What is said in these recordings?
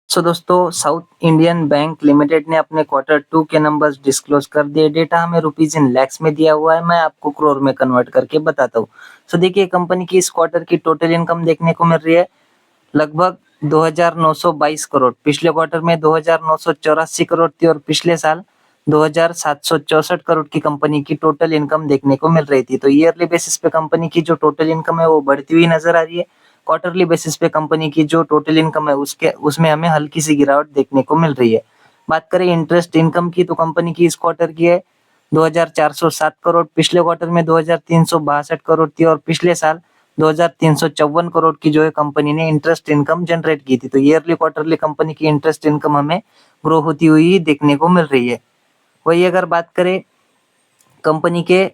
सो दोस्तों, south Indian bank limited ने अपने क्वार्टर 2 के नंबर्स डिस्क्लोज कर दिए। डेटा हमें रुपीज इन लैक्स में दिया हुआ है, मैं आपको करोड़ में कन्वर्ट करके बताता हूँ। सो देखिए, कंपनी की इस क्वार्टर की टोटल इनकम देखने को मिल रही है लगभग 2,922 करोड़। पिछले क्वार्टर में 2,984 करोड़ थी और पिछले साल 2,764 करोड़ की कंपनी की टोटल इनकम देखने को मिल रही थी। तो ईयरली बेसिस पे कंपनी की जो टोटल इनकम है वो बढ़ती हुई नजर आ रही है। क्वार्टरली बेसिस पे कंपनी की जो टोटल इनकम है उसमें हमें हल्की सी गिरावट देखने को मिल रही है। बात करें इंटरेस्ट इनकम की, तो कंपनी की इस क्वार्टर की है 2,407 करोड़। पिछले क्वार्टर में 2,362 करोड़ थी और पिछले साल 2,354 करोड़ की जो है कंपनी ने इंटरेस्ट इनकम जनरेट की थी। तो ईयरली क्वार्टरली कंपनी की इंटरेस्ट इनकम हमें ग्रो होती हुई देखने को मिल रही है। वही अगर बात करें कंपनी के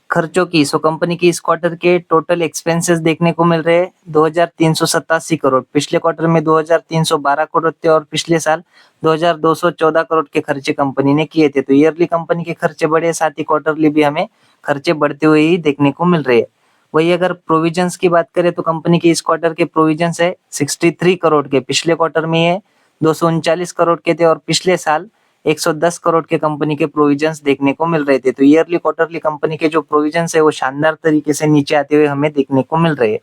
खर्चों की, सो कंपनी की इस क्वार्टर के टोटल एक्सपेंसेस देखने को मिल रहे हैं 2,387 करोड़। पिछले क्वार्टर में 2,312 करोड़ थे और पिछले साल 2,214 करोड़ के खर्चे कंपनी ने किए थे। तो ईयरली कंपनी के खर्चे बढ़े, साथ ही क्वार्टरली भी हमें खर्चे बढ़ते हुए ही देखने को मिल रहे हैं। वही अगर प्रोविजंस की बात करें तो कंपनी के इस क्वार्टर के प्रोविजंस है 63 करोड़ के। पिछले क्वार्टर में ये 239 करोड़ के थे और पिछले साल 110 करोड़ के कंपनी के प्रोविजंस देखने को मिल रहे थे। तो ईयरली क्वार्टरली कंपनी के जो प्रोविजंस है वो शानदार तरीके से नीचे आते हुए हमें देखने को मिल रहे हैं।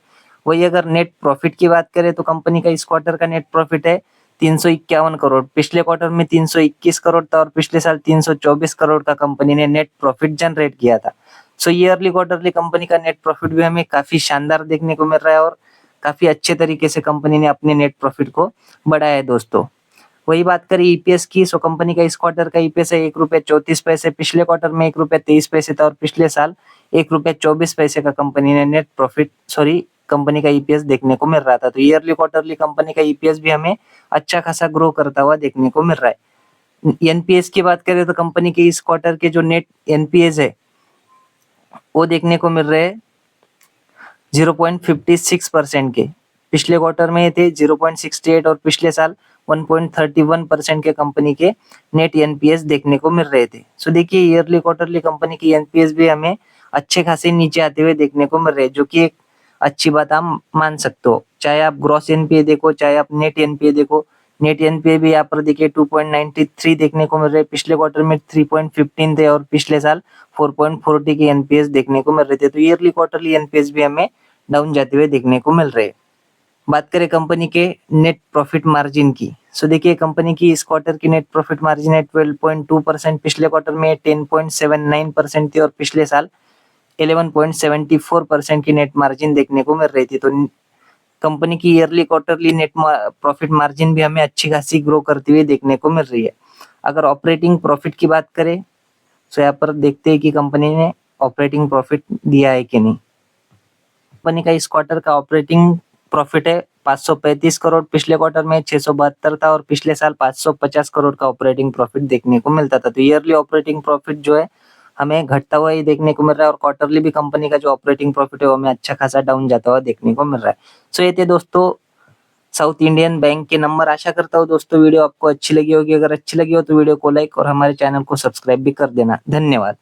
वही अगर नेट प्रॉफिट की बात करें तो कंपनी का इस क्वार्टर का नेट प्रॉफिट है 351 करोड़। पिछले क्वार्टर में 321 करोड़ था और पिछले साल 324 करोड़ का कंपनी ने नेट प्रॉफिट जनरेट किया था। सो ईयरली क्वार्टरली कंपनी का नेट प्रॉफिट भी हमें काफी शानदार देखने को मिल रहा है और काफी अच्छे तरीके से कंपनी ने अपने नेट प्रॉफिट को बढ़ाया है दोस्तों। वही बात करें ईपीएस की, सो कंपनी का इस क्वार्टर का ईपीएस है 1 रुपये 34 पैसे। पिछले क्वार्टर में 1 रुपये 23 पैसे था और पिछले साल 1 रुपये 24 पैसे का कंपनी ने नेट प्रॉफिट कंपनी का ईपीएस देखने को मिल रहा था। तो ईयरली क्वार्टरली कंपनी का ईपीएस भी हमें अच्छा खासा ग्रो करता हुआ देखने को मिल रहा है। एनपीएस की बात करें तो कंपनी के इस क्वार्टर के जो नेट एनपीएस है वो देखने को मिल रहे हैं 0.56% के। पिछले क्वार्टर में थे 0.68 और पिछले साल 1.31% के कंपनी के नेट एनपीएस देखने को मिल रहे थे। सो देखिए, ईयरली क्वार्टरली कंपनी की एनपीएस भी हमें अच्छे खासे नीचे आते हुए देखने को मिल रहे हैं, जो कि एक अच्छी बात आप मान सकते हो। चाहे आप ग्रॉस एनपीए देखो, चाहे आप नेट एनपीए देखो। नेट एनपीए भी यहाँ पर देखिए 2.93 देखने को मिल रहे हैं। पिछले क्वार्टर में 3.15 थे और पिछले साल 4.40 के एनपीएस देखने को मिल रहे थे। तो ईयरली क्वार्टरली एनपीएस भी हमें डाउन जाते हुए देखने को मिल रहे हैं। बात करें कंपनी के नेट प्रॉफिट मार्जिन की, सो देखिए कंपनी की इस क्वार्टर की नेट प्रॉफिट मार्जिन है 12.2%। पिछले क्वार्टर में 10.79% थी और पिछले साल 11.74% की नेट मार्जिन देखने को मिल रही थी। तो कंपनी की yearly quarterly net profit margin भी हमें अच्छी खासी ग्रो करती हुई देखने को मिल रही है। अगर ऑपरेटिंग प्रॉफिट की बात करें तो यहाँ पर देखते हैं कि कंपनी ने ऑपरेटिंग प्रॉफिट दिया है कि नहीं। कंपनी का इस क्वार्टर का ऑपरेटिंग प्रॉफिट है 535 करोड़। पिछले क्वार्टर में 672 था और पिछले साल 550 करोड़ का ऑपरेटिंग प्रॉफिट देखने को मिलता था। तो ईयरली ऑपरेटिंग प्रॉफिट जो है हमें घटता हुआ ही देखने को मिल रहा है और क्वार्टरली भी कंपनी का जो ऑपरेटिंग प्रॉफिट है वो हमें अच्छा खासा डाउन जाता हुआ देखने को मिल रहा है। सो ये थे दोस्तों साउथ इंडियन बैंक के नंबर। आशा करता हूँ दोस्तों वीडियो आपको अच्छी लगी होगी। अगर अच्छी लगी हो तो वीडियो को लाइक और हमारे चैनल को सब्सक्राइब भी कर देना। धन्यवाद।